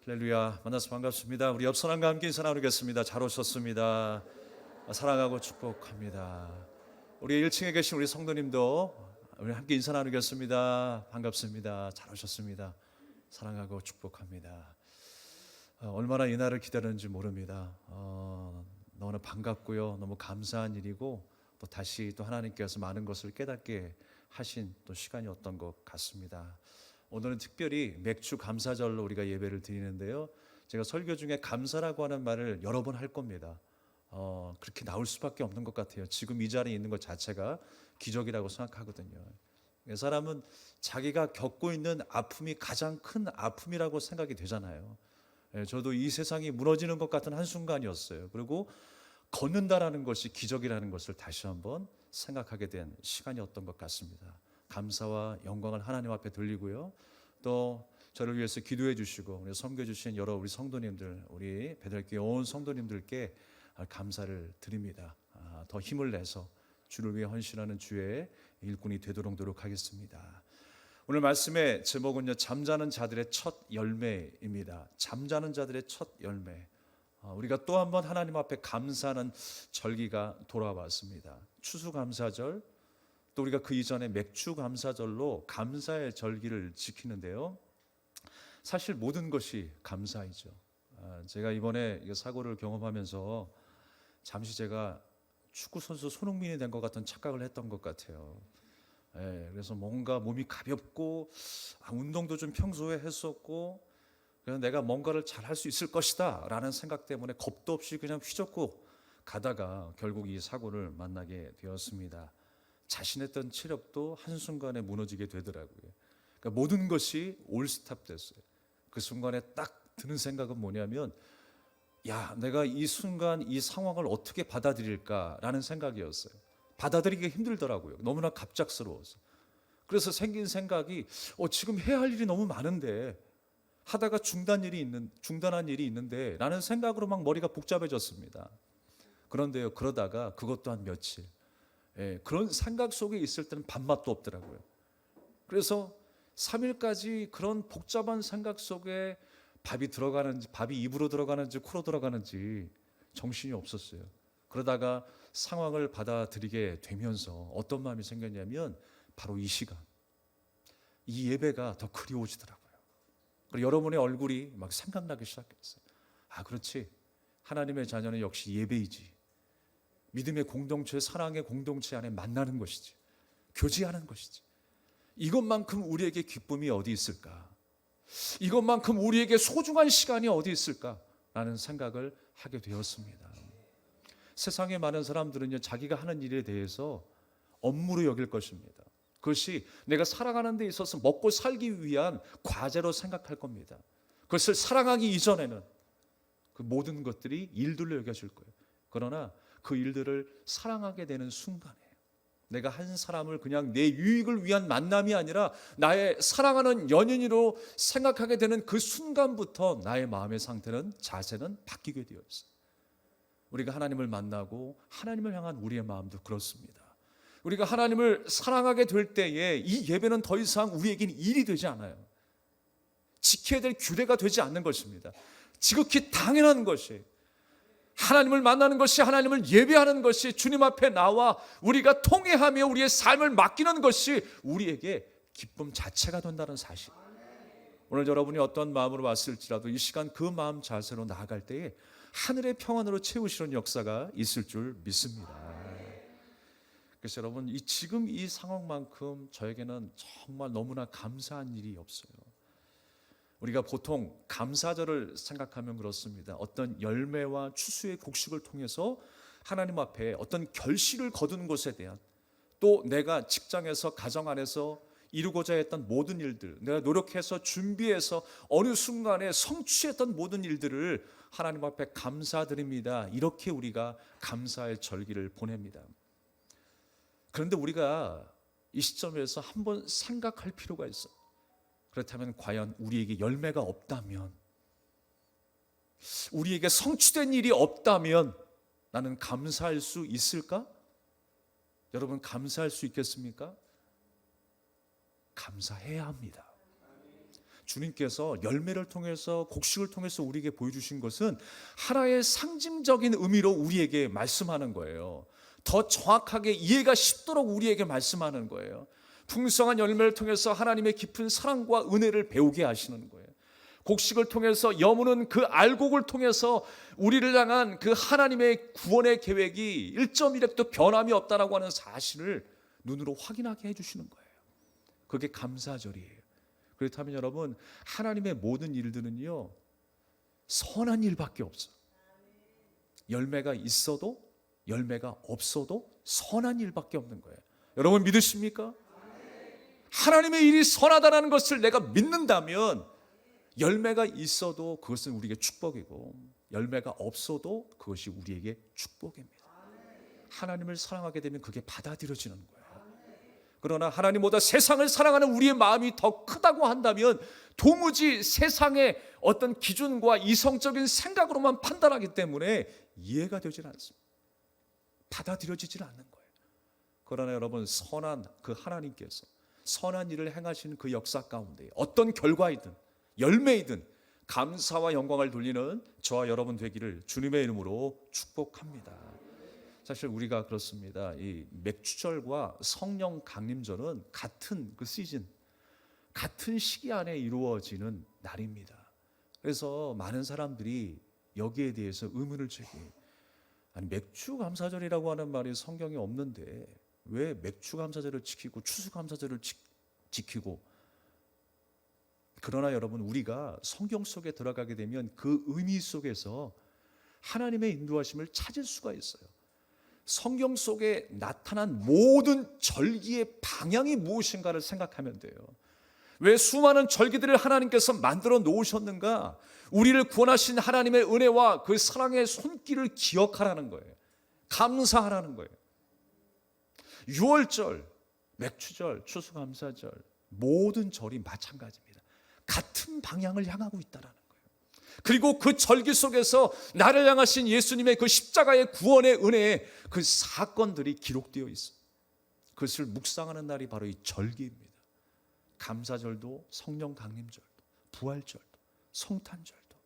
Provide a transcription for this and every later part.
할렐루야, 만나서 반갑습니다. 우리 옆 사람과 함께 인사 나누겠습니다. 잘 오셨습니다. 사랑하고 축복합니다. 우리 1층에 계신 우리 성도님도 우리 함께 인사 나누겠습니다. 반갑습니다. 잘 오셨습니다. 사랑하고 축복합니다. 얼마나 이 날을 기다렸는지 모릅니다. 너무 반갑고요, 너무 감사한 일이고 또 다시 또 하나님께서 많은 것을 깨닫게 하신 또 시간이었던 것 같습니다. 오늘은 특별히 맥주 감사절로 우리가 예배를 드리는데요, 제가 설교 중에 감사라고 하는 말을 여러 번 할 겁니다. 그렇게 나올 수밖에 없는 것 같아요. 지금 이 자리에 있는 것 자체가 기적이라고 생각하거든요. 사람은 자기가 겪고 있는 아픔이 가장 큰 아픔이라고 생각이 되잖아요. 저도 이 세상이 무너지는 것 같은 한순간이었어요. 그리고 걷는다라는 것이 기적이라는 것을 다시 한번 생각하게 된 시간이었던 것 같습니다. 감사와 영광을 하나님 앞에 돌리고요, 또 저를 위해서 기도해 주시고 우리 섬겨 주신 여러 우리 성도님들, 우리 베들교회 온 성도님들께 감사를 드립니다. 더 힘을 내서 주를 위해 헌신하는 주의 일꾼이 되도록 노력하겠습니다. 오늘 말씀의 제목은요, 잠자는 자들의 첫 열매입니다. 잠자는 자들의 첫 열매. 우리가 또 한 번 하나님 앞에 감사하는 절기가 돌아왔습니다. 추수감사절, 또 우리가 그 이전에 맥주감사절로 감사의 절기를 지키는데요, 사실 모든 것이 감사이죠. 제가 이번에 사고를 경험하면서 잠시 제가 축구선수 손흥민이 된 것 같은 착각을 했던 것 같아요. 그래서 뭔가 몸이 가볍고 운동도 좀 평소에 했었고, 그래서 내가 뭔가를 잘 할 수 있을 것이다 라는 생각 때문에 겁도 없이 그냥 휘젓고 가다가 결국 이 사고를 만나게 되었습니다. 자신했던 체력도 한순간에 무너지게 되더라고요. 그러니까 모든 것이 올스탑 됐어요. 그 순간에 딱 드는 생각은 뭐냐면, 야, 내가 이 순간 이 상황을 어떻게 받아들일까라는 생각이었어요. 받아들이기가 힘들더라고요. 너무나 갑작스러워서. 그래서 생긴 생각이 지금 해야 할 일이 너무 많은데, 하다가 중단한 일이 있는데 라는 생각으로 막 머리가 복잡해졌습니다. 그런데요, 그러다가 그것도 한 며칠, 그런 생각 속에 있을 때는 밥맛도 없더라고요. 그래서 3일까지 그런 복잡한 생각 속에 밥이 입으로 들어가는지 코로 들어가는지 정신이 없었어요. 그러다가 상황을 받아들이게 되면서 어떤 마음이 생겼냐면, 바로 이 시간, 이 예배가 더 그리워지더라고요. 그리고 여러분의 얼굴이 막 생각나기 시작했어요. 그렇지, 하나님의 자녀는 역시 예배이지. 믿음의 공동체, 사랑의 공동체 안에 만나는 것이지, 교제하는 것이지. 이것만큼 우리에게 기쁨이 어디 있을까? 이것만큼 우리에게 소중한 시간이 어디 있을까? 라는 생각을 하게 되었습니다. 세상에 많은 사람들은요, 자기가 하는 일에 대해서 업무로 여길 것입니다. 그것이 내가 살아가는 데 있어서 먹고 살기 위한 과제로 생각할 겁니다. 그것을 사랑하기 이전에는 그 모든 것들이 일들로 여겨질 거예요. 그러나 그 일들을 사랑하게 되는 순간에, 내가 한 사람을 그냥 내 유익을 위한 만남이 아니라 나의 사랑하는 연인으로 생각하게 되는 그 순간부터 나의 마음의 상태는, 자세는 바뀌게 되어 있어요. 우리가 하나님을 만나고 하나님을 향한 우리의 마음도 그렇습니다. 우리가 하나님을 사랑하게 될 때에 이 예배는 더 이상 우리에게는 일이 되지 않아요. 지켜야 될 규례가 되지 않는 것입니다. 지극히 당연한 것이, 하나님을 만나는 것이, 하나님을 예배하는 것이, 주님 앞에 나와 우리가 통회하며 우리의 삶을 맡기는 것이 우리에게 기쁨 자체가 된다는 사실. 오늘 여러분이 어떤 마음으로 왔을지라도 이 시간 그 마음 자세로 나아갈 때에 하늘의 평안으로 채우시는 역사가 있을 줄 믿습니다. 그래서 여러분, 지금 이 상황만큼 저에게는 정말 너무나 감사한 일이 없어요. 우리가 보통 감사절을 생각하면 그렇습니다. 어떤 열매와 추수의 곡식을 통해서 하나님 앞에 어떤 결실을 거둔 것에 대한, 또 내가 직장에서, 가정 안에서 이루고자 했던 모든 일들, 내가 노력해서 준비해서 어느 순간에 성취했던 모든 일들을 하나님 앞에 감사드립니다, 이렇게 우리가 감사의 절기를 보냅니다. 그런데 우리가 이 시점에서 한번 생각할 필요가 있어요. 그렇다면 과연 우리에게 열매가 없다면, 우리에게 성취된 일이 없다면 나는 감사할 수 있을까? 여러분, 감사할 수 있겠습니까? 감사해야 합니다. 주님께서 열매를 통해서 곡식을 통해서 우리에게 보여주신 것은 하나의 상징적인 의미로 우리에게 말씀하는 거예요. 더 정확하게 이해가 쉽도록 우리에게 말씀하는 거예요. 풍성한 열매를 통해서 하나님의 깊은 사랑과 은혜를 배우게 하시는 거예요. 곡식을 통해서 여무는 그 알곡을 통해서 우리를 향한 그 하나님의 구원의 계획이 1.1획도 변함이 없다라고 하는 사실을 눈으로 확인하게 해주시는 거예요. 그게 감사절이에요. 그렇다면 여러분, 하나님의 모든 일들은요 선한 일밖에 없어요. 열매가 있어도 열매가 없어도 선한 일밖에 없는 거예요. 여러분 믿으십니까? 하나님의 일이 선하다는 것을 내가 믿는다면 열매가 있어도 그것은 우리에게 축복이고 열매가 없어도 그것이 우리에게 축복입니다. 하나님을 사랑하게 되면 그게 받아들여지는 거예요. 그러나 하나님보다 세상을 사랑하는 우리의 마음이 더 크다고 한다면 도무지 세상의 어떤 기준과 이성적인 생각으로만 판단하기 때문에 이해가 되질 않습니다. 받아들여지질 않는 거예요. 그러나 여러분, 선한 그 하나님께서 선한 일을 행하시는 그 역사 가운데 어떤 결과이든 열매이든 감사와 영광을 돌리는 저와 여러분 되기를 주님의 이름으로 축복합니다. 사실 우리가 그렇습니다. 이 맥주절과 성령 강림절은 같은 그 시즌, 같은 시기 안에 이루어지는 날입니다. 그래서 많은 사람들이 여기에 대해서 의문을 제기해요. 아니, 맥주 감사절이라고 하는 말이 성경에 없는데 왜 맥주 감사절을 지키고 추수 감사절을 지키고. 그러나 여러분, 우리가 성경 속에 들어가게 되면 그 의미 속에서 하나님의 인도하심을 찾을 수가 있어요. 성경 속에 나타난 모든 절기의 방향이 무엇인가를 생각하면 돼요. 왜 수많은 절기들을 하나님께서 만들어 놓으셨는가? 우리를 구원하신 하나님의 은혜와 그 사랑의 손길을 기억하라는 거예요. 감사하라는 거예요. 유월절, 맥주절, 추수감사절, 모든 절이 마찬가지입니다. 같은 방향을 향하고 있다는 거예요. 그리고 그 절기 속에서 나를 향하신 예수님의 그 십자가의 구원의 은혜의 그 사건들이 기록되어 있어요. 그것을 묵상하는 날이 바로 이 절기입니다. 감사절도, 성령 강림절도, 부활절도, 성탄절도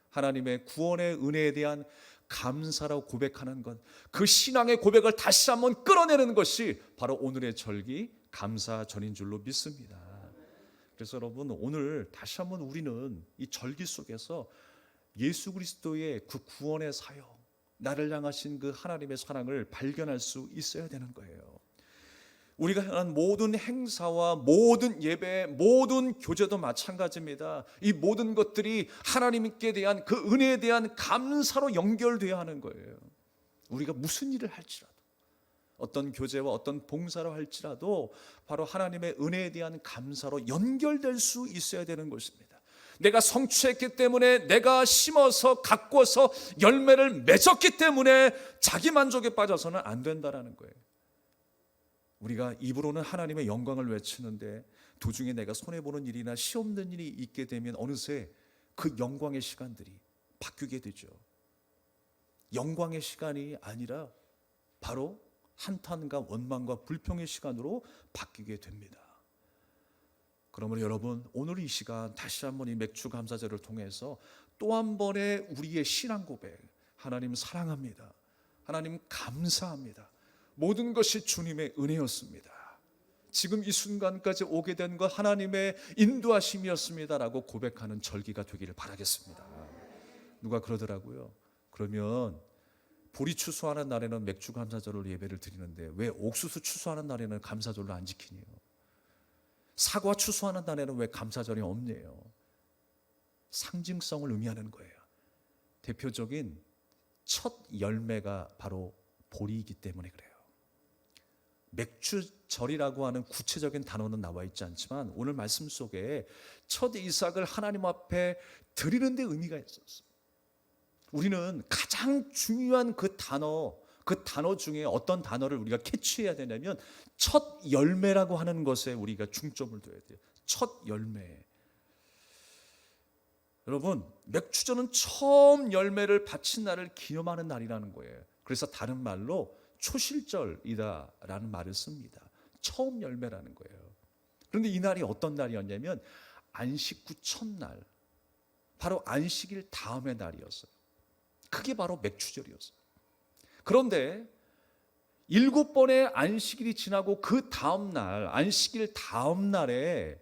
하나님의 구원의 은혜에 대한 감사라고 고백하는 것, 그 신앙의 고백을 다시 한번 끌어내는 것이 바로 오늘의 절기 감사절인 줄로 믿습니다. 그래서 여러분, 오늘 다시 한번 우리는 이 절기 속에서 예수 그리스도의 그 구원의 사역, 나를 향하신 그 하나님의 사랑을 발견할 수 있어야 되는 거예요. 우리가 하는 모든 행사와 모든 예배, 모든 교제도 마찬가지입니다. 이 모든 것들이 하나님께 대한 그 은혜에 대한 감사로 연결되어야 하는 거예요. 우리가 무슨 일을 할지라도, 어떤 교제와 어떤 봉사를 할지라도 바로 하나님의 은혜에 대한 감사로 연결될 수 있어야 되는 것입니다. 내가 성취했기 때문에, 내가 심어서 가꿔서 열매를 맺었기 때문에 자기 만족에 빠져서는 안 된다는 거예요. 우리가 입으로는 하나님의 영광을 외치는데 도중에 내가 손해보는 일이나 시험된 일이 있게 되면 어느새 그 영광의 시간들이 바뀌게 되죠. 영광의 시간이 아니라 바로 한탄과 원망과 불평의 시간으로 바뀌게 됩니다. 그러므로 여러분, 오늘 이 시간 다시 한번 이 맥주 감사절을 통해서 또 한 번의 우리의 신앙 고백, 하나님 사랑합니다, 하나님 감사합니다, 모든 것이 주님의 은혜였습니다, 지금 이 순간까지 오게 된 것 하나님의 인도하심이었습니다라고 고백하는 절기가 되기를 바라겠습니다. 누가 그러더라고요. 그러면 보리 추수하는 날에는 맥주 감사절로 예배를 드리는데 왜 옥수수 추수하는 날에는 감사절로 안 지키니요? 사과 추수하는 날에는 왜 감사절이 없네요? 상징성을 의미하는 거예요. 대표적인 첫 열매가 바로 보리이기 때문에 그래요. 맥주절이라고 하는 구체적인 단어는 나와 있지 않지만 오늘 말씀 속에 첫 이삭을 하나님 앞에 드리는 데 의미가 있었어요. 우리는 가장 중요한 그 단어 중에 어떤 단어를 우리가 캐치해야 되냐면 첫 열매라고 하는 것에 우리가 중점을 둬야 돼요. 첫 열매. 여러분, 맥주절은 처음 열매를 바친 날을 기념하는 날이라는 거예요. 그래서 다른 말로 초실절이다라는 말을 씁니다. 처음 열매라는 거예요. 그런데 이 날이 어떤 날이었냐면 안식 후 첫날, 바로 안식일 다음의 날이었어요. 그게 바로 맥추절이었어요. 그런데 7번의 안식일이 지나고 그 다음 날, 안식일 다음 날에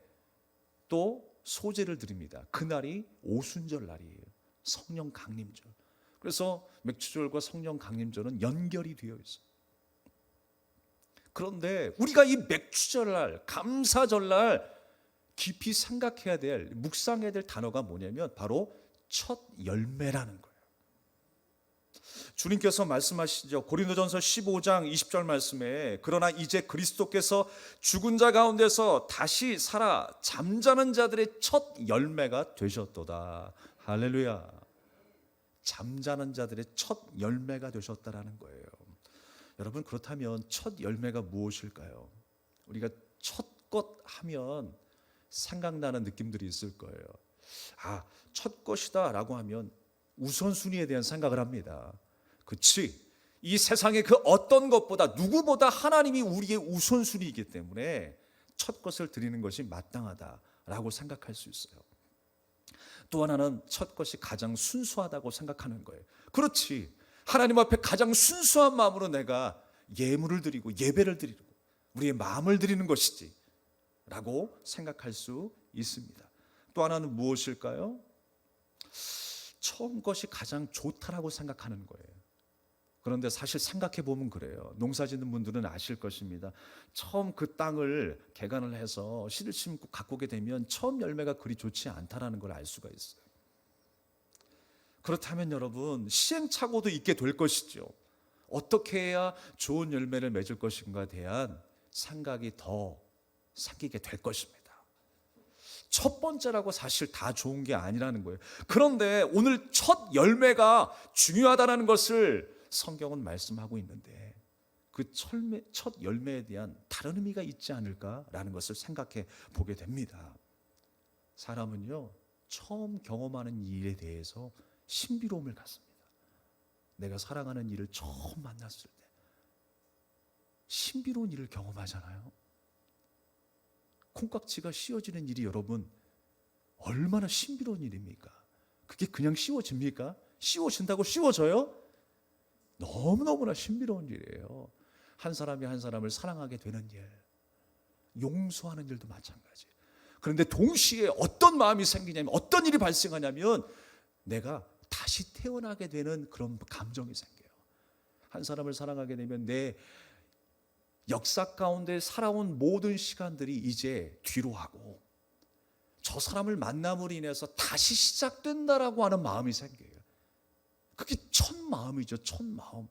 또 소제를 드립니다. 그날이 오순절 날이에요. 성령 강림절. 그래서 맥추절과 성령 강림절은 연결이 되어 있어요. 그런데 우리가 이 맥추절날, 감사절날 깊이 생각해야 될, 묵상해야 될 단어가 뭐냐면 바로 첫 열매라는 거예요. 주님께서 말씀하시죠. 고린도전서 15장 20절 말씀에 그러나 이제 그리스도께서 죽은 자 가운데서 다시 살아 잠자는 자들의 첫 열매가 되셨도다. 할렐루야. 잠자는 자들의 첫 열매가 되셨다라는 거예요. 여러분, 그렇다면 첫 열매가 무엇일까요? 우리가 첫 것 하면 생각나는 느낌들이 있을 거예요. 아, 첫 것이다 라고 하면 우선순위에 대한 생각을 합니다. 그치? 이 세상의 그 어떤 것보다 누구보다 하나님이 우리의 우선순위이기 때문에 첫 것을 드리는 것이 마땅하다라고 생각할 수 있어요. 또 하나는 첫 것이 가장 순수하다고 생각하는 거예요. 그렇지. 하나님 앞에 가장 순수한 마음으로 내가 예물을 드리고 예배를 드리고 우리의 마음을 드리는 것이지 라고 생각할 수 있습니다. 또 하나는 무엇일까요? 처음 것이 가장 좋다라고 생각하는 거예요. 그런데 사실 생각해 보면 그래요. 농사 짓는 분들은 아실 것입니다. 처음 그 땅을 개간을 해서 씨를 심고 가꾸게 되면 처음 열매가 그리 좋지 않다라는 걸 알 수가 있어요. 그렇다면 여러분, 시행착오도 있게 될 것이죠. 어떻게 해야 좋은 열매를 맺을 것인가에 대한 생각이 더 생기게 될 것입니다. 첫 번째라고 사실 다 좋은 게 아니라는 거예요. 그런데 오늘 첫 열매가 중요하다는 것을 성경은 말씀하고 있는데 그 첫 열매에 대한 다른 의미가 있지 않을까라는 것을 생각해 보게 됩니다. 사람은요, 처음 경험하는 일에 대해서 신비로움을 갖습니다. 내가 사랑하는 일을 처음 만났을 때 신비로운 일을 경험하잖아요. 콩깍지가 씌워지는 일이 여러분 얼마나 신비로운 일입니까? 그게 그냥 씌워집니까? 씌워진다고 씌워져요? 너무너무나 신비로운 일이에요. 한 사람이 한 사람을 사랑하게 되는 일, 용서하는 일도 마찬가지. 그런데 동시에 어떤 마음이 생기냐면, 어떤 일이 발생하냐면 내가 다시 태어나게 되는 그런 감정이 생겨요. 한 사람을 사랑하게 되면 내 역사 가운데 살아온 모든 시간들이 이제 뒤로 하고 저 사람을 만남으로 인해서 다시 시작된다라고 하는 마음이 생겨요. 그게 첫 마음이죠. 첫 마음.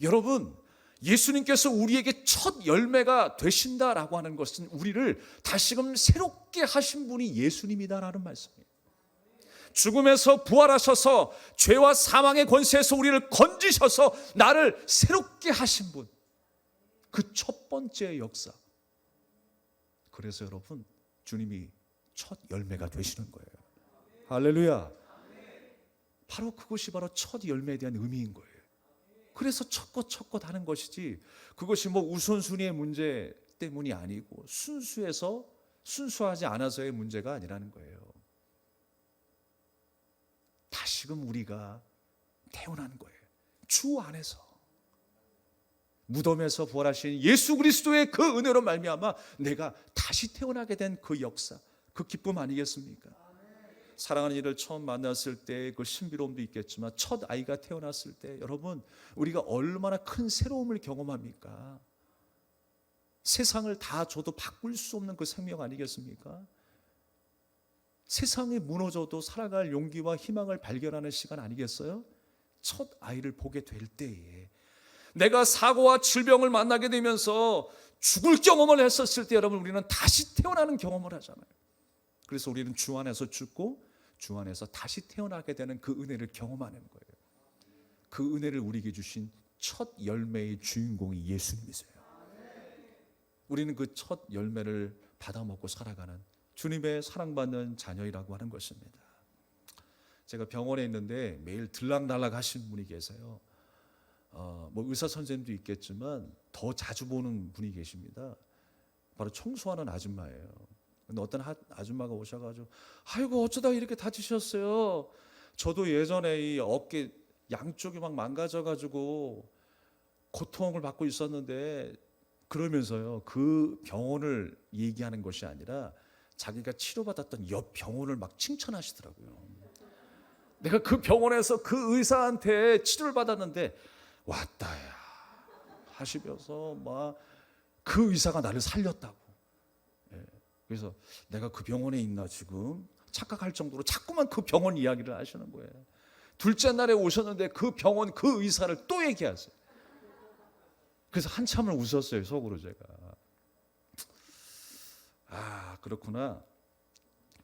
여러분, 예수님께서 우리에게 첫 열매가 되신다라고 하는 것은 우리를 다시금 새롭게 하신 분이 예수님이다라는 말씀이에요. 죽음에서 부활하셔서 죄와 사망의 권세에서 우리를 건지셔서 나를 새롭게 하신 분, 그 첫 번째 역사. 그래서 여러분, 주님이 첫 열매가 되시는 거예요. 할렐루야. 바로 그것이 바로 첫 열매에 대한 의미인 거예요. 그래서 첫 것 하는 것이지, 그것이 뭐 우선순위의 문제 때문이 아니고 순수하지 않아서의 문제가 아니라는 거예요. 다시금 우리가 태어난 거예요. 주 안에서. 무덤에서 부활하신 예수 그리스도의 그 은혜로 말미암아 내가 다시 태어나게 된 그 역사, 그 기쁨 아니겠습니까? 사랑하는 이를 처음 만났을 때 그 신비로움도 있겠지만 첫 아이가 태어났을 때 여러분 우리가 얼마나 큰 새로움을 경험합니까? 세상을 다 줘도 바꿀 수 없는 그 생명 아니겠습니까? 세상이 무너져도 살아갈 용기와 희망을 발견하는 시간 아니겠어요? 첫 아이를 보게 될 때에 내가 사고와 질병을 만나게 되면서 죽을 경험을 했었을 때 여러분 우리는 다시 태어나는 경험을 하잖아요. 그래서 우리는 주 안에서 죽고 주 안에서 다시 태어나게 되는 그 은혜를 경험하는 거예요. 그 은혜를 우리에게 주신 첫 열매의 주인공이 예수님이세요. 우리는 그 첫 열매를 받아먹고 살아가는 주님의 사랑받는 자녀이라고 하는 것입니다. 제가 병원에 있는데 매일 들락날락 하시는 분이 계세요. 뭐 의사 선생님도 있겠지만 더 자주 보는 분이 계십니다. 바로 청소하는 아줌마예요. 근데 어떤 아줌마가 오셔가지고 아이고 어쩌다 이렇게 다치셨어요. 저도 예전에 이 어깨 양쪽이 막 망가져가지고 고통을 받고 있었는데, 그러면서요 그 병원을 얘기하는 것이 아니라 자기가 치료받았던 옆 병원을 막 칭찬하시더라고요. 내가 그 병원에서 그 의사한테 치료를 받았는데 왔다야 하시면서 막 그 의사가 나를 살렸다고. 예. 그래서 내가 그 병원에 있나 지금 착각할 정도로 자꾸만 그 병원 이야기를 하시는 거예요. 둘째 날에 오셨는데 그 병원 그 의사를 또 얘기하세요. 그래서 한참을 웃었어요, 속으로 제가. 아, 그렇구나.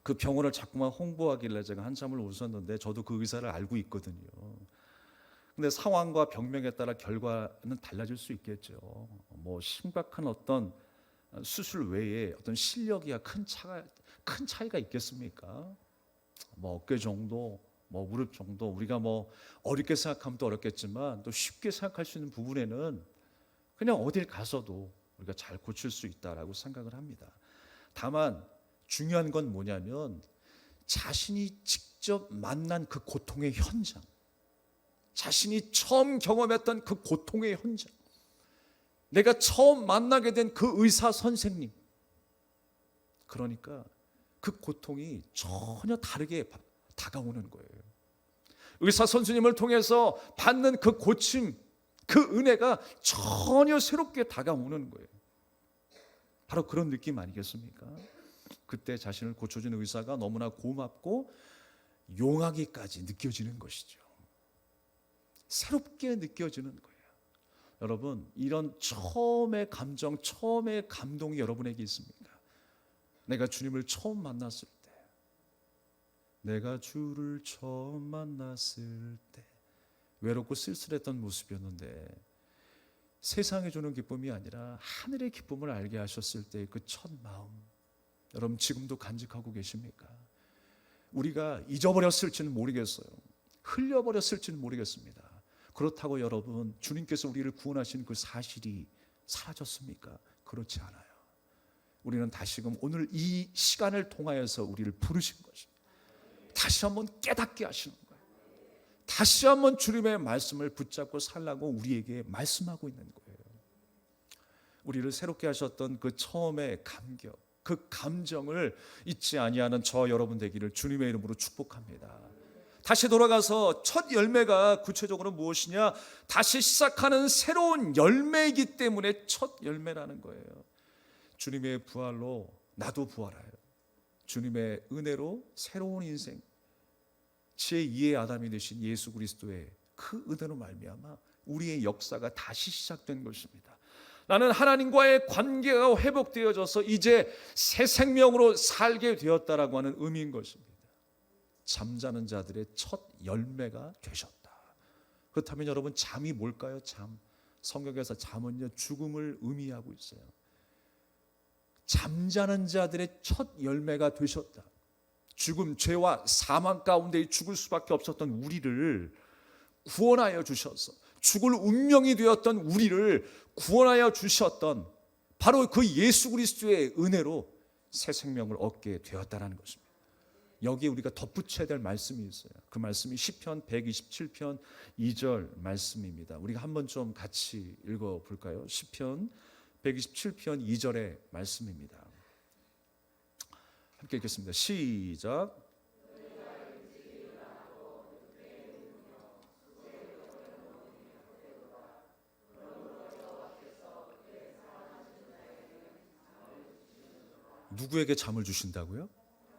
그 병원을 자꾸만 홍보하길래 제가 한참을 웃었는데 저도 그 의사를 알고 있거든요. 근데 상황과 병명에 따라 결과는 달라질 수 있겠죠. 뭐 심각한 어떤 수술 외에 어떤 실력이야 큰 차이가 있겠습니까? 뭐 어깨 정도, 뭐 무릎 정도, 우리가 뭐 어렵게 생각하면 또 어렵겠지만 또 쉽게 생각할 수 있는 부분에는 그냥 어딜 가서도 우리가 잘 고칠 수 있다라고 생각을 합니다. 다만 중요한 건 뭐냐면 자신이 직접 만난 그 고통의 현장, 자신이 처음 경험했던 그 고통의 현장, 내가 처음 만나게 된 그 의사 선생님, 그러니까 그 고통이 전혀 다르게 다가오는 거예요. 의사 선생님을 통해서 받는 그 고침, 그 은혜가 전혀 새롭게 다가오는 거예요. 바로 그런 느낌 아니겠습니까? 그때 자신을 고쳐준 의사가 너무나 고맙고 용하기까지 느껴지는 것이죠. 새롭게 느껴지는 거예요. 여러분, 이런 처음의 감정, 처음의 감동이 여러분에게 있습니까? 내가 주님을 처음 만났을 때, 내가 주를 처음 만났을 때 외롭고 쓸쓸했던 모습이었는데 세상이 주는 기쁨이 아니라 하늘의 기쁨을 알게 하셨을 때 그 첫 마음, 여러분 지금도 간직하고 계십니까? 우리가 잊어버렸을지는 모르겠어요. 흘려버렸을지는 모르겠습니다. 그렇다고 여러분 주님께서 우리를 구원하신 그 사실이 사라졌습니까? 그렇지 않아요. 우리는 다시금 오늘 이 시간을 통하여서 우리를 부르신 것입니다. 다시 한번 깨닫게 하시는 거예요. 다시 한번 주님의 말씀을 붙잡고 살라고 우리에게 말씀하고 있는 거예요. 우리를 새롭게 하셨던 그 처음의 감격, 그 감정을 잊지 아니하는 저 여러분 되기를 주님의 이름으로 축복합니다. 다시 돌아가서 첫 열매가 구체적으로 무엇이냐? 다시 시작하는 새로운 열매이기 때문에 첫 열매라는 거예요. 주님의 부활로 나도 부활하여 주님의 은혜로 새로운 인생, 제2의 아담이 되신 예수 그리스도의 그 은혜로 말미암아 우리의 역사가 다시 시작된 것입니다. 나는 하나님과의 관계가 회복되어져서 이제 새 생명으로 살게 되었다라고 하는 의미인 것입니다. 잠자는 자들의 첫 열매가 되셨다. 그렇다면 여러분 잠이 뭘까요? 잠. 성경에서 잠은요 죽음을 의미하고 있어요. 잠자는 자들의 첫 열매가 되셨다. 죽음, 죄와 사망 가운데 죽을 수밖에 없었던 우리를 구원하여 주셔서 죽을 운명이 되었던 우리를 구원하여 주셨던 바로 그 예수 그리스도의 은혜로 새 생명을 얻게 되었다는 것입니다. 여기에 우리가 덧붙여야 될 말씀이 있어요. 그 말씀이 시편 127편 2절 말씀입니다. 우리가 한번 좀 같이 읽어볼까요? 시편 127편 2절의 말씀입니다. 함께 읽겠습니다. 시작. 누구에게 잠을 주신다고요?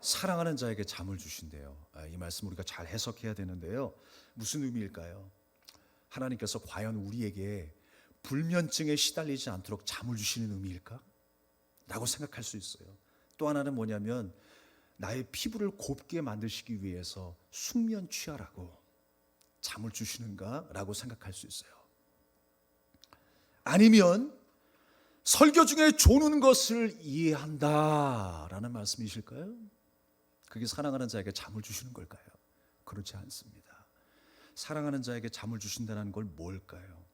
사랑하는 자에게 잠을 주신대요. 이 말씀 우리가 잘 해석해야 되는데요. 무슨 의미일까요? 하나님께서 과연 우리에게 불면증에 시달리지 않도록 잠을 주시는 의미일까? 라고 생각할 수 있어요. 또 하나는 뭐냐면 나의 피부를 곱게 만드시기 위해서 숙면 취하라고 잠을 주시는가? 라고 생각할 수 있어요. 아니면 설교 중에 조는 것을 이해한다 라는 말씀이실까요? 그게 사랑하는 자에게 잠을 주시는 걸까요? 그렇지 않습니다. 사랑하는 자에게 잠을 주신다는 걸 뭘까요?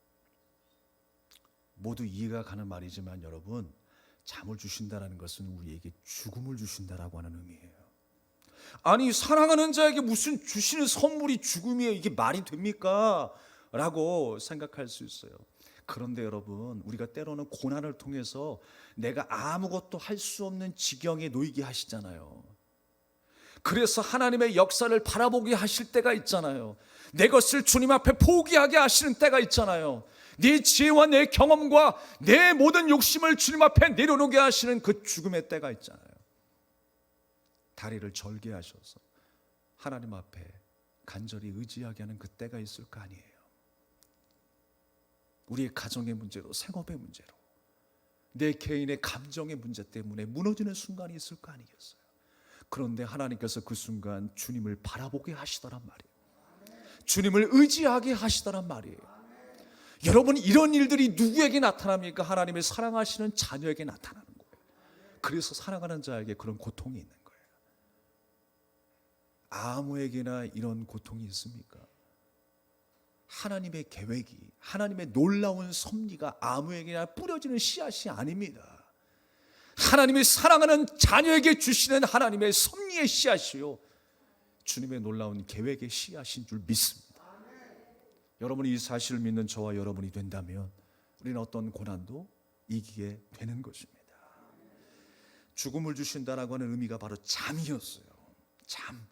모두 이해가 가는 말이지만 여러분, 잠을 주신다는 것은 우리에게 죽음을 주신다라고 하는 의미예요. 아니, 사랑하는 자에게 무슨 주시는 선물이 죽음이에요? 이게 말이 됩니까? 라고 생각할 수 있어요. 그런데 여러분, 우리가 때로는 고난을 통해서 내가 아무것도 할 수 없는 지경에 놓이게 하시잖아요. 그래서 하나님의 역사를 바라보게 하실 때가 있잖아요. 내 것을 주님 앞에 포기하게 하시는 때가 있잖아요. 네 지혜와 내 경험과 내 모든 욕심을 주님 앞에 내려놓게 하시는 그 죽음의 때가 있잖아요. 다리를 절게 하셔서 하나님 앞에 간절히 의지하게 하는 그 때가 있을 거 아니에요. 우리의 가정의 문제로, 생업의 문제로, 내 개인의 감정의 문제 때문에 무너지는 순간이 있을 거 아니겠어요. 그런데 하나님께서 그 순간 주님을 바라보게 하시더란 말이에요. 주님을 의지하게 하시더란 말이에요. 여러분, 이런 일들이 누구에게 나타납니까? 하나님의 사랑하시는 자녀에게 나타나는 거예요. 그래서 사랑하는 자에게 그런 고통이 있는 거예요. 아무에게나 이런 고통이 있습니까? 하나님의 계획이, 하나님의 놀라운 섭리가 아무에게나 뿌려지는 씨앗이 아닙니다. 하나님이 사랑하는 자녀에게 주시는 하나님의 섭리의 씨앗이요, 주님의 놀라운 계획의 씨앗인 줄 믿습니다. 여러분이 이 사실을 믿는 저와 여러분이 된다면 우리는 어떤 고난도 이기게 되는 것입니다. 죽음을 주신다라고 하는 의미가 바로 잠이었어요. 잠.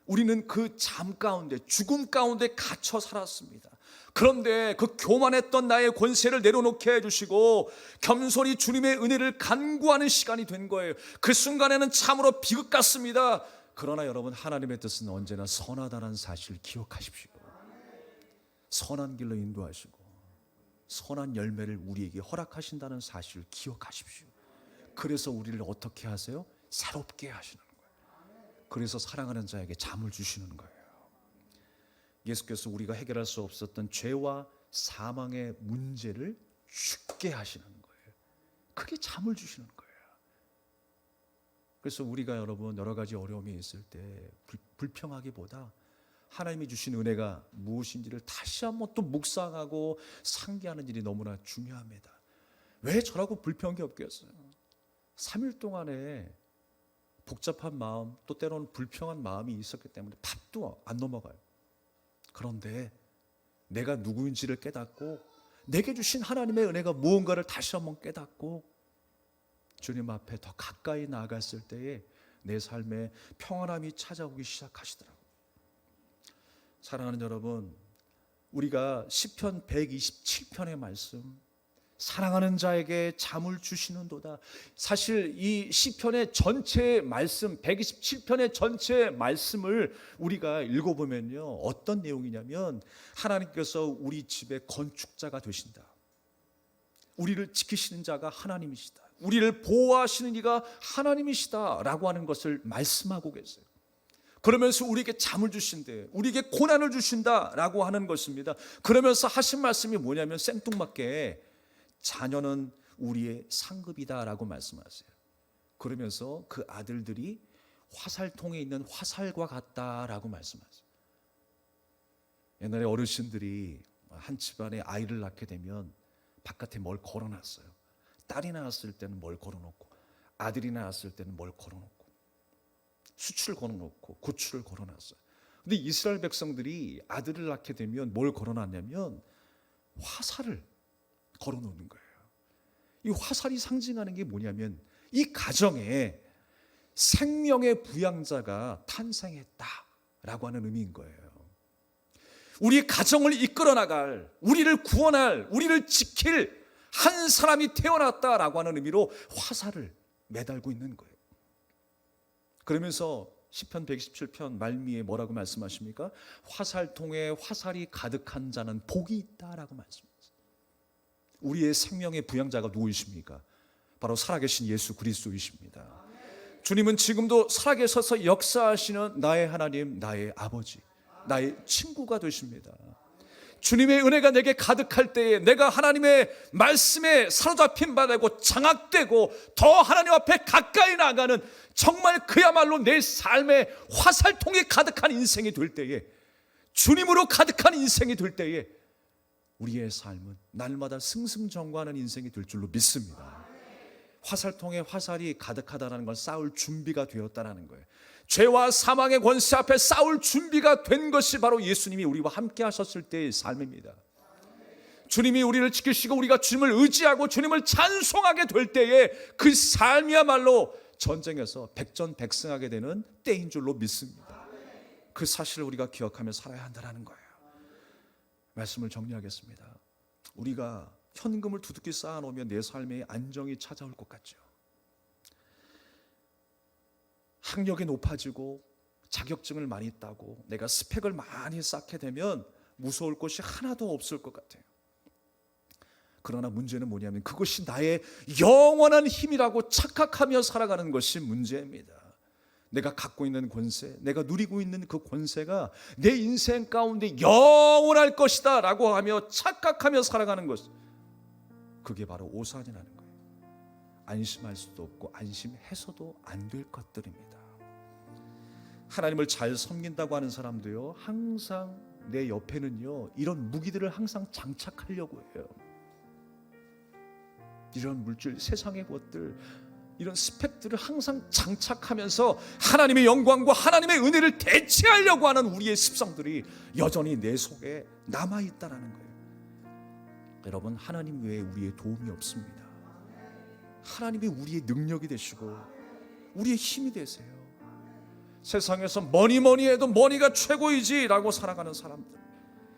우리는 그 잠 가운데, 죽음 가운데 갇혀 살았습니다. 그런데 그 교만했던 나의 권세를 내려놓게 해주시고 겸손히 주님의 은혜를 간구하는 시간이 된 거예요. 그 순간에는 참으로 비극 같습니다. 그러나 여러분, 하나님의 뜻은 언제나 선하다는 사실을 기억하십시오. 선한 길로 인도하시고 선한 열매를 우리에게 허락하신다는 사실을 기억하십시오. 그래서 우리를 어떻게 하세요? 새롭게 하시는 거예요. 그래서 사랑하는 자에게 잠을 주시는 거예요. 예수께서 우리가 해결할 수 없었던 죄와 사망의 문제를 쉽게 하시는 거예요. 그게 잠을 주시는 거예요. 그래서 우리가 여러분 여러 가지 어려움이 있을 때 불평하기보다 하나님이 주신 은혜가 무엇인지를 다시 한번 또 묵상하고 상기하는 일이 너무나 중요합니다. 왜 저라고 불평한 게 없겠어요? 3일 동안에 복잡한 마음, 또 때로는 불평한 마음이 있었기 때문에 밥도 안 넘어가요. 그런데 내가 누구인지를 깨닫고 내게 주신 하나님의 은혜가 무언가를 다시 한번 깨닫고 주님 앞에 더 가까이 나아갔을 때에 내 삶에 평안함이 찾아오기 시작하시더라고요. 사랑하는 여러분, 우리가 시편 127편의 말씀, 사랑하는 자에게 잠을 주시는도다. 사실 이 시편의 전체 말씀, 127편의 전체 말씀을 우리가 읽어보면요, 어떤 내용이냐면 하나님께서 우리 집의 건축자가 되신다. 우리를 지키시는 자가 하나님이시다. 우리를 보호하시는 이가 하나님이시다 라고 하는 것을 말씀하고 계세요. 그러면서 우리에게 잠을 주신대, 우리에게 고난을 주신다라고 하는 것입니다. 그러면서 하신 말씀이 뭐냐면 생뚱맞게 자녀는 우리의 상급이다라고 말씀하세요. 그러면서 그 아들들이 화살통에 있는 화살과 같다라고 말씀하세요. 옛날에 어르신들이 한 집안에 아이를 낳게 되면 바깥에 뭘 걸어놨어요. 딸이 낳았을 때는 뭘 걸어놓고, 아들이 낳았을 때는 뭘 걸어놓고, 수출을 걸어놓고 고추를 걸어놨어요. 근데 이스라엘 백성들이 아들을 낳게 되면 뭘 걸어놨냐면 화살을 걸어놓는 거예요. 이 화살이 상징하는 게 뭐냐면 이 가정에 생명의 부양자가 탄생했다라고 하는 의미인 거예요. 우리 가정을 이끌어 나갈, 우리를 구원할, 우리를 지킬 한 사람이 태어났다라고 하는 의미로 화살을 매달고 있는 거예요. 그러면서 시편 127편 말미에 뭐라고 말씀하십니까? 화살통에 화살이 가득한 자는 복이 있다라고 말씀하세요. 우리의 생명의 부양자가 누구이십니까? 바로 살아계신 예수 그리스도이십니다. 주님은 지금도 살아계셔서 역사하시는 나의 하나님, 나의 아버지, 나의 친구가 되십니다. 주님의 은혜가 내게 가득할 때에 내가 하나님의 말씀에 사로잡힌 바 되고 장악되고 더 하나님 앞에 가까이 나가는 정말 그야말로 내 삶의 화살통이 가득한 인생이 될 때에, 주님으로 가득한 인생이 될 때에 우리의 삶은 날마다 승승장구하는 인생이 될 줄로 믿습니다. 화살통에 화살이 가득하다는 건 싸울 준비가 되었다는 거예요. 죄와 사망의 권세 앞에 싸울 준비가 된 것이 바로 예수님이 우리와 함께 하셨을 때의 삶입니다. 주님이 우리를 지키시고 우리가 주님을 의지하고 주님을 찬송하게 될 때에 그 삶이야말로 전쟁에서 백전백승하게 되는 때인 줄로 믿습니다. 그 사실을 우리가 기억하며 살아야 한다는 거예요. 말씀을 정리하겠습니다. 우리가 현금을 두둑히 쌓아놓으면 내 삶에 안정이 찾아올 것 같죠. 학력이 높아지고 자격증을 많이 따고 내가 스펙을 많이 쌓게 되면 무서울 것이 하나도 없을 것 같아요. 그러나 문제는 뭐냐면 그것이 나의 영원한 힘이라고 착각하며 살아가는 것이 문제입니다. 내가 갖고 있는 권세, 내가 누리고 있는 그 권세가 내 인생 가운데 영원할 것이다 라고 하며 착각하며 살아가는 것, 그게 바로 오산이라는 거예요. 안심할 수도 없고 안심해서도 안 될 것들입니다. 하나님을 잘 섬긴다고 하는 사람도요, 항상 내 옆에는요 이런 무기들을 항상 장착하려고 해요. 이런 물질, 세상의 것들, 이런 스펙들을 항상 장착하면서 하나님의 영광과 하나님의 은혜를 대체하려고 하는 우리의 습성들이 여전히 내 속에 남아있다는 거예요. 여러분, 하나님 외에 우리의 도움이 없습니다. 하나님이 우리의 능력이 되시고 우리의 힘이 되세요. 세상에서 뭐니 해도 머니가 최고이지 라고 살아가는 사람들,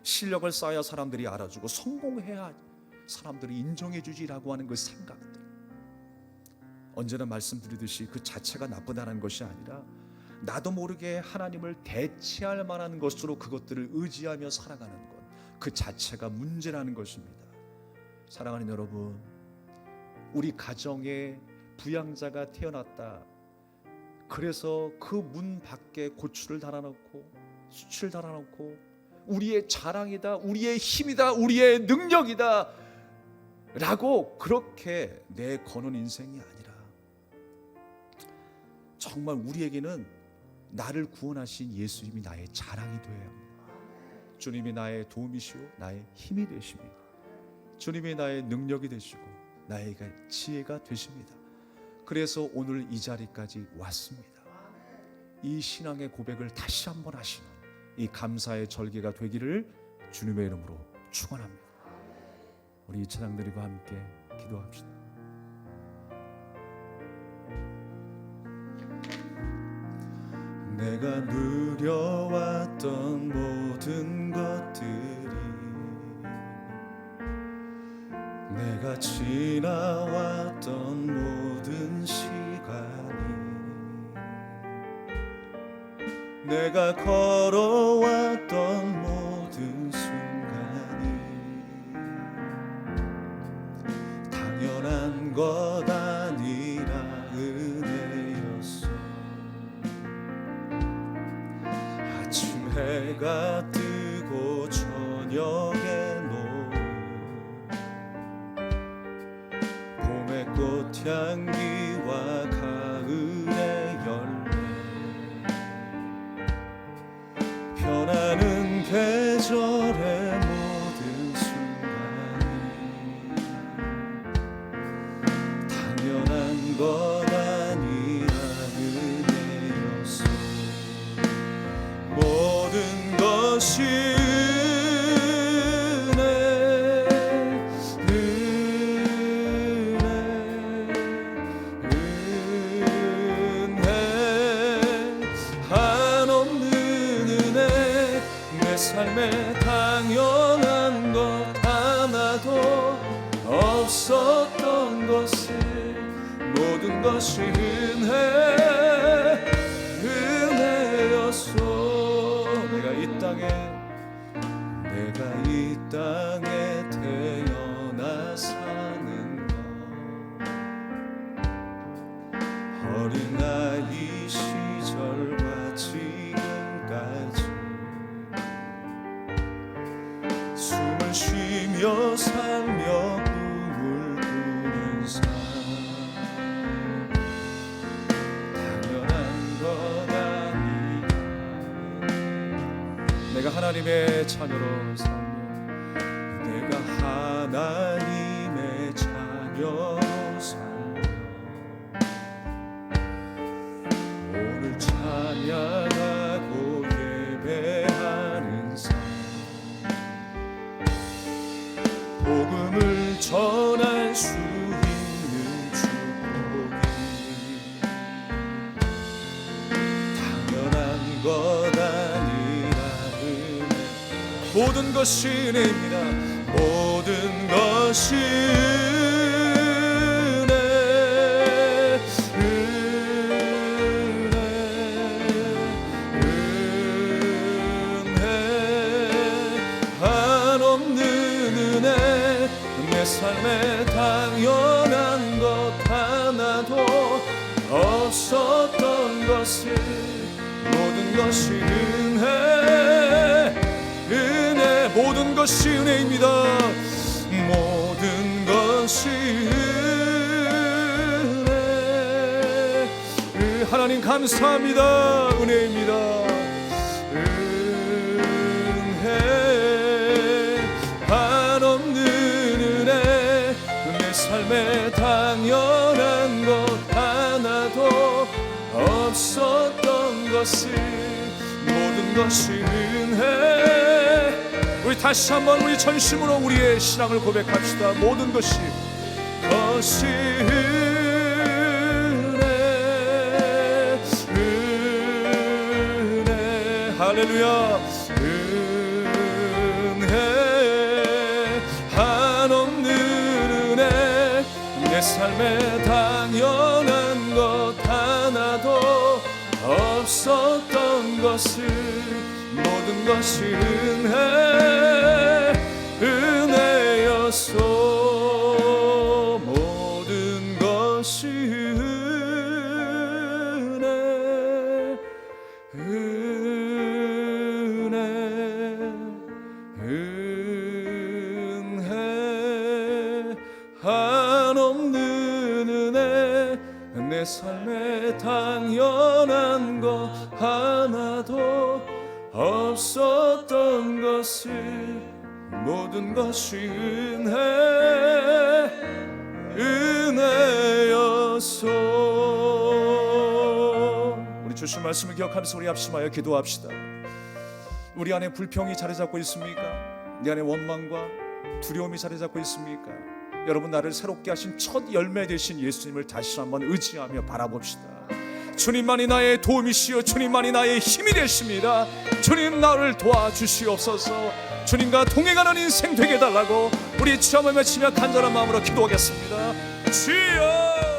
실력을 쌓아야 사람들이 알아주고 성공해야 사람들이 인정해 주지라고 하는 그 생각들, 언제나 말씀드리듯이 그 자체가 나쁘다는 것이 아니라 나도 모르게 하나님을 대체할 만한 것으로 그것들을 의지하며 살아가는 것, 그 자체가 문제라는 것입니다. 사랑하는 여러분, 우리 가정에 부양자가 태어났다, 그래서 그 문 밖에 고추를 달아놓고 수치를 달아놓고 우리의 자랑이다, 우리의 힘이다, 우리의 능력이다 라고 그렇게 내거는 인생이 아니라, 정말 우리에게는 나를 구원하신 예수님이 나의 자랑이 되어야 합니다. 주님이 나의 도움이시오 나의 힘이 되십니다. 주님이 나의 능력이 되시고 나의 지혜가 되십니다. 그래서 오늘 이 자리까지 왔습니다. 이 신앙의 고백을 다시 한번 하시는 이 감사의 절기가 되기를 주님의 이름으로 축원합니다. 우리 이 찬양 드리고 함께 기도합시다. 내가 누려왔던 모든 것들이, 내가 지나왔던 모든 시간이, 내가 걸어왔던 모든 순간이 당연한 것 아니라 은혜였어. 아침 해가 뜨고 저녁에 노을, 봄의 꽃향기와 가을의 열매, 변하는 계절의 모든 순간이 당연한 것 아니라 은혜였어. 모든 것이 삶에 당연한 것 하나도 없었던 것을, 모든 것이 은혜였소. 내가 이 땅에 태어나 사는 것, 어린아이 시절과 지금까지 숨을 쉬며 살며 꿈을 꾸는 삶, 당연한 것 아니야. 내가 하나님의 자녀로 살며, 내가 하나님의 자녀로 살며 모든 것이 은혜입니다. 모든 것이 삶에 당연한 것 하나도 없었던 것을 모든 것이 은혜 모든 것이 은혜입니다. 모든 것이 은혜 하나님 감사합니다. 은혜입니다. 삶에 당연한 것 하나도 없었던 것을 모든 것이 은혜. 우리 다시 한번 우리 전심으로 우리의 신앙을 고백합시다. 모든 것이 은혜 할렐루야. 내 삶에 당연한 것 하나도 없었던 것을 모든 것이 은혜였소. 모든 것이 내 삶에 당연한 것 하나도 없었던 것을 모든 것이 은혜였소. 우리 주신 말씀을 기억하면서 우리 합심하여 기도합시다. 우리 안에 불평이 자리 잡고 있습니까? 내 안에 원망과 두려움이 자리 잡고 있습니까? 여러분, 나를 새롭게 하신 첫 열매 되신 예수님을 다시 한번 의지하며 바라봅시다. 주님만이 나의 도움이시여 주님만이 나의 힘이 되십니다. 주님, 나를 도와주시옵소서. 주님과 동행하는 인생 되게 해달라고 우리 주여 한번 외치며 간절한 마음으로 기도하겠습니다. 주여.